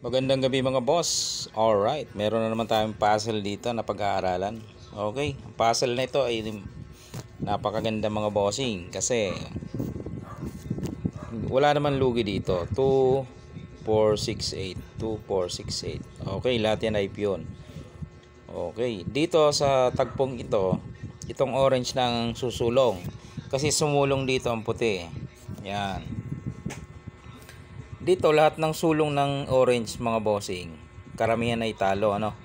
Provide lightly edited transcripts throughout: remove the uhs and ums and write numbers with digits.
Magandang gabi mga boss. Alright, meron na naman tayong puzzle dito na pag-aaralan. Okay, ang puzzle na ito ay napakaganda mga bossing kasi wala naman lugi dito. 2, 4, 6, 8. 2, 4, 6, 8. Okay, lahat yan ay piyon. Okay, dito sa tagpong ito, itong orange na ang susulong. Kasi sumulong dito ang puti. Yan. Dito lahat ng sulong ng orange mga bossing, karamihan ay talo ano.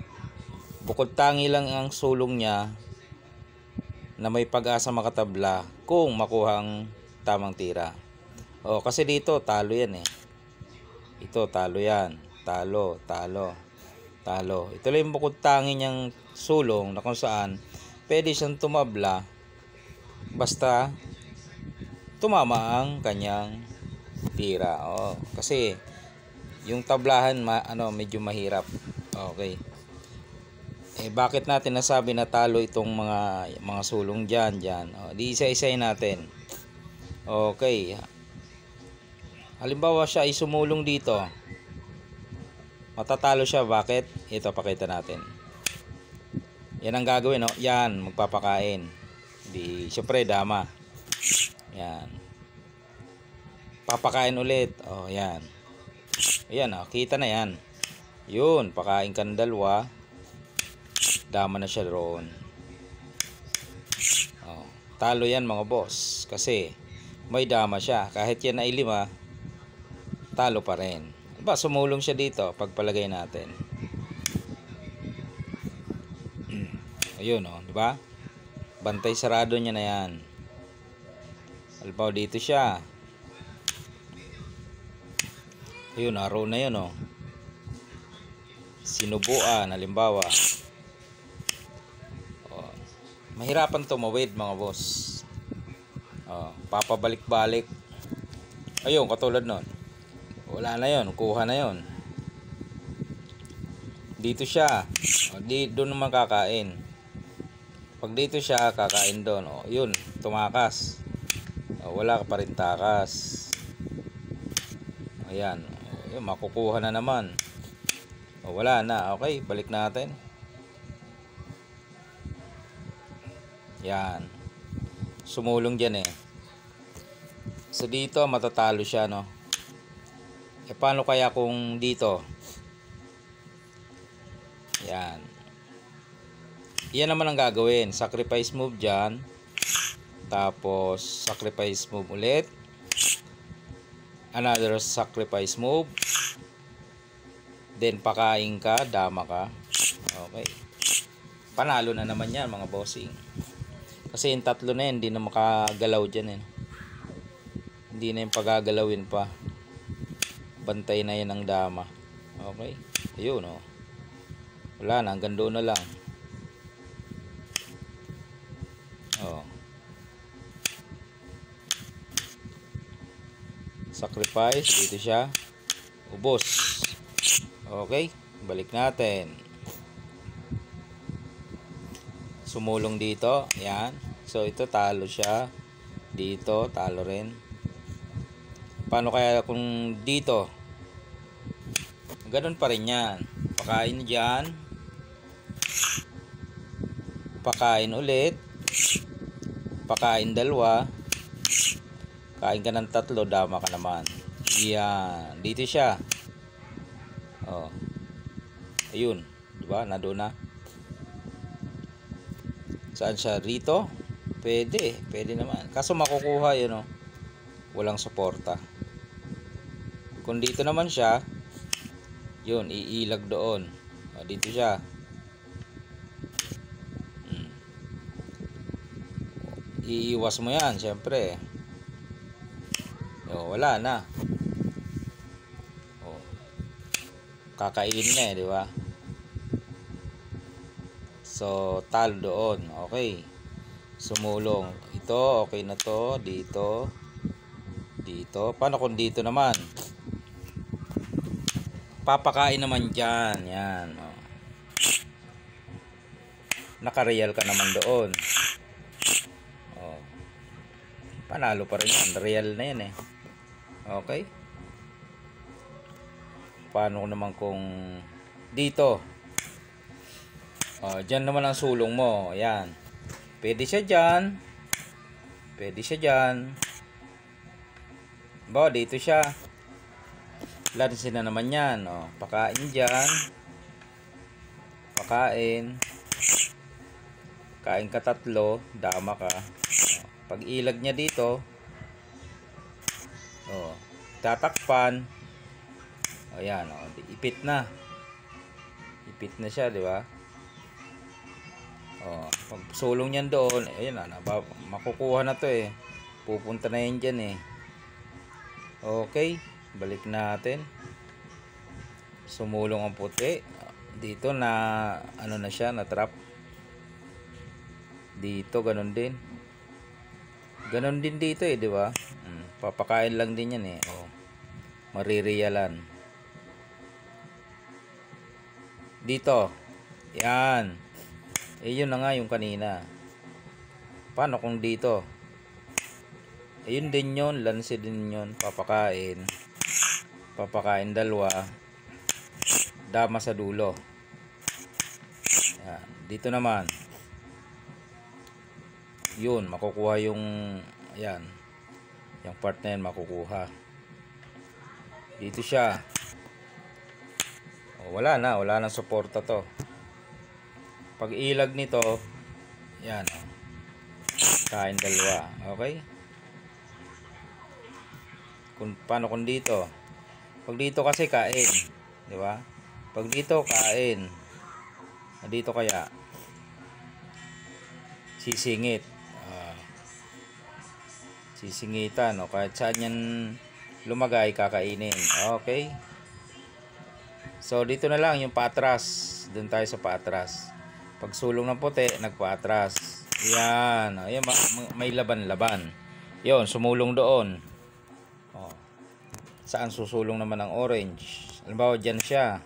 Bukod tangi lang ang sulong niya na may pag-asa makatabla kung makuha ang tamang tira. Kasi dito talo yan eh. Ito talo yan. Talo, talo, talo. Ito lang yung bukod tangi niyang sulong na kung saan pwede siyang tumabla basta tumama ang kanyang tira. Kasi yung tablahan medyo mahirap. Okay. Bakit natin nasabi na talo itong mga sulong diyan? Di isa-isahin natin. Okay. Halimbawa siya ay sumulong dito. Matatalo siya. Bakit? Ito pakita natin. Yan ang gagawin, no? Yan, magpapakain. Di syempre dama. Yan. Papakain ulit. Yan. Ayan, kita na yan. Yun, pakain ka ng dalawa. Dama na siya roon. Talo yan mga boss. Kasi may dama siya. Kahit yan ay 5, talo pa rin. Diba, sumulong siya dito. Pagpalagay natin. Ayun, diba? Bantay sarado niya na yan. Halimbawa dito siya. Ayun, araw na yun, sinubuan, halimbawa. Mahirapan tumawid mga boss. Papabalik-balik. Ayun, katulad nun. Wala na yun, kuha na yun. Dito siya. Doon naman kakain. Pag dito siya, kakain doon. Yun, tumakas. Wala ka pa rin takas. Ayan. Yun, makukuha na naman. Wala na. Okay, balik natin. Yan. Sumulong dyan eh. So dito matatalo siya, no? Paano kaya kung dito? Yan. Yan naman ang gagawin. Sacrifice move dyan. Tapos sacrifice move ulit. Another sacrifice move. Then pakain ka, dama ka. Okay. Panalo na naman yan mga bossing. Kasi yung tatlo na yan, hindi na makagalaw dyan eh. Hindi na yung pagagalawin pa. Bantay na yan ang dama. Okay. Ayun wala na, hanggang doon na lang. Sacrifice, dito siya. Ubos. Okay, balik natin. Sumulong dito, yan. So ito talo siya. Dito talo rin. Paano kaya kung dito? Ganun pa rin yan. Pakain dyan. Pakain ulit. Pakain dalawa. Kain ka ng 3, dama ka naman. Yan. Dito siya. Ayun. Diba? Nandun na. Saan siya? Rito? Pwede. Pwede naman. Kaso makukuha yun, walang suporta. Kung dito naman siya, yun, iilag doon. Dito siya. Iiwas mo yan, syempre. Wala na. Kakainin na di ba? So, talo doon. Okay. Sumulong. Ito, okay na to. Dito. Dito. Paano kung dito naman? Papakain naman dyan. Yan. Nakareal ka naman doon. Panalo pa rin yan. Real na yan eh. Okay. Paano naman kung dito? Dyan naman ang sulong mo. Ayan. Pwede siya dyan. Pwede siya dyan. Dito siya. Lansin na naman yan. Pakain dyan. Pakain. Kain ka 3. Dama ka. Pag ilag niya dito. Tatakpan. Ayan. Ipit na. Ipit na siya, di ba? Pag sulong niyan doon, ayun na, makukuha na to eh. Pupunta na yan dyan eh. Okay, balik natin. Sumulong ang puti. Dito na, ano na siya, na trap. Dito, ganun din. Ganun din dito eh, di ba? Papakain lang din yan eh. Maririyalan. Dito. Yan. Yun na nga yung kanina. Paano kung dito? Ayun din yun. Lansi din yun. Papakain. Papakain 2. Dama sa dulo. Yan. Dito naman. Yun. Makukuha yung ayan. Yung part na yan makukuha. Dito siya. Wala na. Wala nang suporta to. Pag ilag nito, yan. Kain 2. Okay? Paano kung dito? Pag dito kasi kain. Di ba? Pag dito kain. Dito kaya sisingit. Sisingitan. Kahit saan yan lumagay, kakainin. Okay? So, dito na lang yung patras. Doon tayo sa patras. Pag sulong ng puti, nagpaatras. Yan. Ayan, may laban-laban. Yon, sumulong doon. Saan susulong naman ang orange? Halimbawa, dyan siya.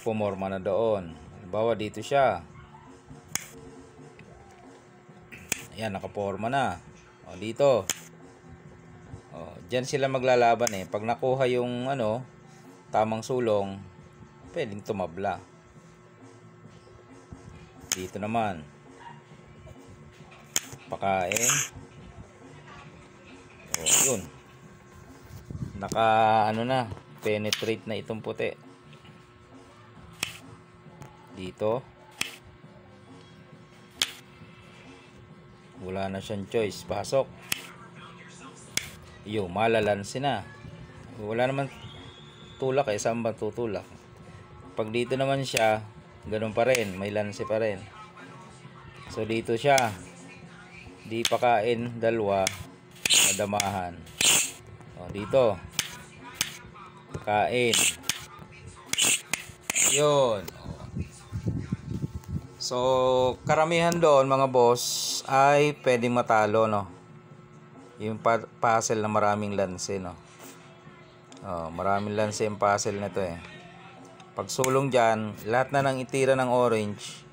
Pumorma na doon. Halimbawa, dito siya. Ayan, nakaporma na. Dito. Dyan sila maglalaban eh. Pag nakuha yung tamang sulong, pwedeng tumabla. Dito naman. Pakain. Yun. Na, penetrate na itong puti. Dito. Wala na siyang choice. Pasok. Malalansi na. Wala naman tulak eh. Saan ba tutulak? Pag dito naman siya, ganun pa rin, may lanse pa rin. So dito siya. Di pakain 2, nadamahan. Dito. Kain. Yun. So karamihan doon mga boss ay pwedeng matalo, no. Yung puzzle na maraming lanse, no. Maraming lanse yung puzzle nito eh. Pag sulong dyan, lahat na ng itira ng orange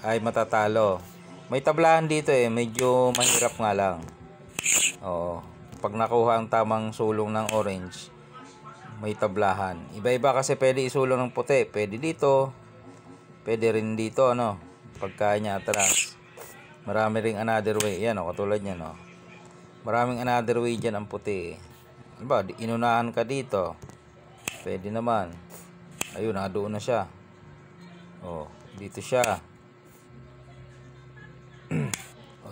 ay matatalo. May tablahan dito eh, medyo mahirap nga lang. Pag nakuha ang tamang sulong ng orange, may tablahan. Iba-iba kasi pwede isulong ng puti. Pwede dito, pwede rin dito, pagka niya atras. Marami ring another way. Yan katulad niyan, Maraming another way dyan ang puti. Diba, inunahan ka dito. Pwede naman. Ayun, doon na siya. Dito siya.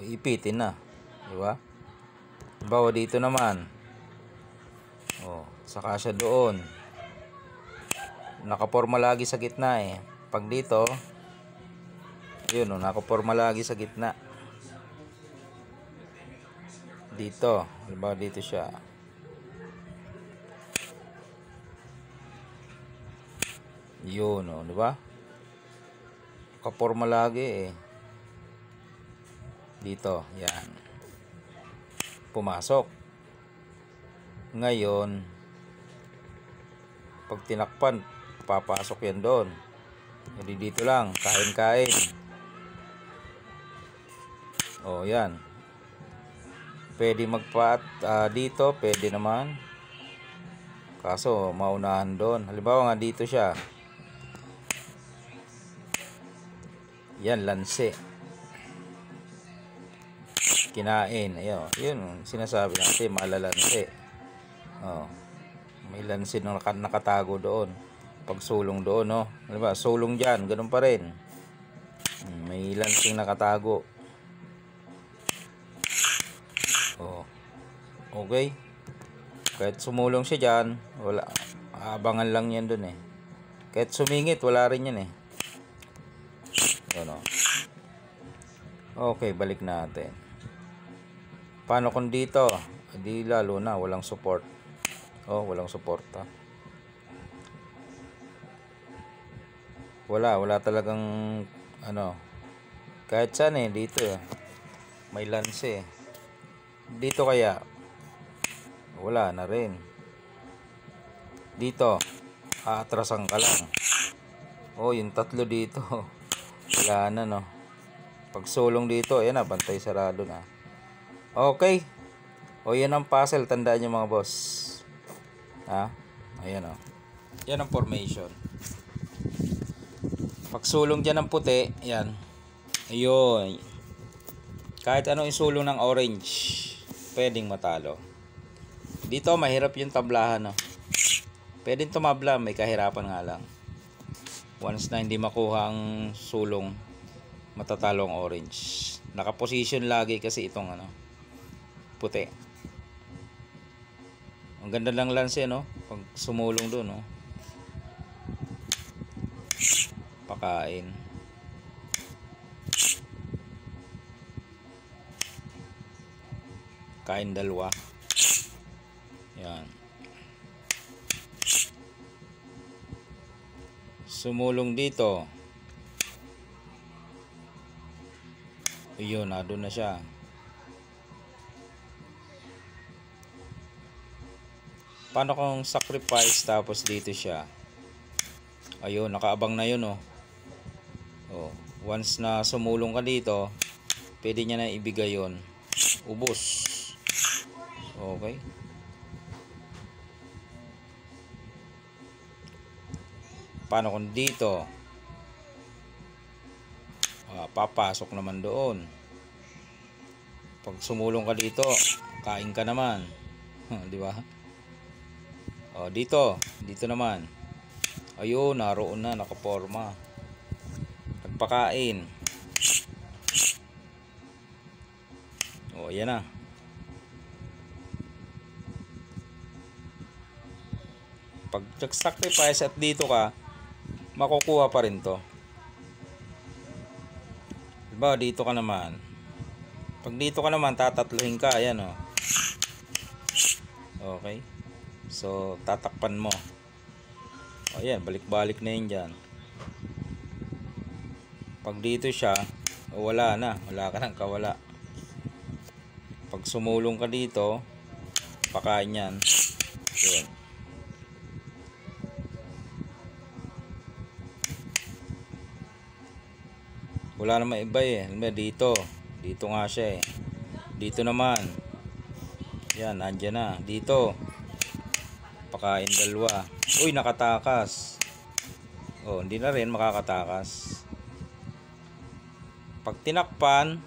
Ipitin na. Diba? Bawa dito naman. Saka siya doon. Nakaporma lagi sa gitna eh. Pag dito, yun, nakaporma lagi sa gitna. Dito. Diba, dito siya. Yun, di ba? Kaporma lagi eh. Dito, yan. Pumasok. Ngayon, pag tinakpan, papasok yan doon. Hindi dito lang, kain-kain. Yan. Pwede magpaat dito, pwede naman. Kaso maunahan doon. Halimbawa nga dito siya. Yan, lanse. Kinain. Ayun, yun sinasabi natin, malalanse. Oh. May lanse na nakatago doon. Pagsulong doon, no. Halimbawa, sulong diyan, ganun pa rin. May lansing nakatago. Oh. Okay. Kahit sumulong siya dyan, wala, abangan lang yan dun eh. Kahit sumingit, wala rin yan eh. Ano? Okay, balik natin. Paano kung dito? Di lalo na, walang support. Oh, walang suporta. Wala talagang ano. Kahit saan eh, dito eh. May lanse eh. Dito kaya wala na rin. Dito aatrasan ka lang. Oh, yung tatlo dito wala na, no. Pag sulong dito, ayan na, bantay sarado na. Okay. O, yan ang puzzle, tandaan nyo mga boss. Ha? Ayan, o. Yan ang formation. Pag sulong dyan ng puti, yan. Ayun. Kahit ano yung sulong ng orange, pwedeng matalo. Dito mahirap yung tablahan, no. Pwedeng tumabla, may kahirapan nga lang. Once na hindi makuha ang sulong, matatalo ang orange. Nakaposition lagi kasi itong ano, puti. Ang ganda lang lanse, no. Pag sumulong doon, no. Pakain. Kain dalawa. Yan. Sumulong dito. Ayun, doon na siya. Paano kung sacrifice tapos dito siya? Ayun, nakaabang na yun, oh. Oh, once na sumulong ka dito, pwede niya na ibigay yun. Ubos. Okay. Paano kung dito? Papasok naman doon. Pag sumulong ka dito, kain ka naman. Di ba? Oh, dito naman. Ayun, naroon na, nakaporma. Nagpakain. Oh, ayan na. Pag sacrifice at dito ka, makukuha pa rin to. Diba, dito ka naman. Pag dito ka naman, tatatluhin ka. Ayan, oh. Okay. So, tatakpan mo. O, ayan, balik-balik na yun dyan. Pag dito siya, wala na. Wala ka nang kawala. Pag sumulong ka dito, pakain yan. Ayan. Wala naman iba eh. Dito nga siya eh. Dito naman, yan, andyan na. Dito, pakain dalawa. Uy, nakatakas. Oh, hindi na rin makakatakas. Pag tinakpan,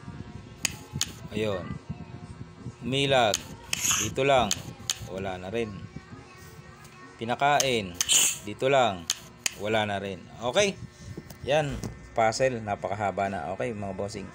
ayun, umilag. Dito lang, wala na rin. Pinakain, dito lang, wala na rin. Okay, yan, puzzle, napakahaba na. Okay mga bossing.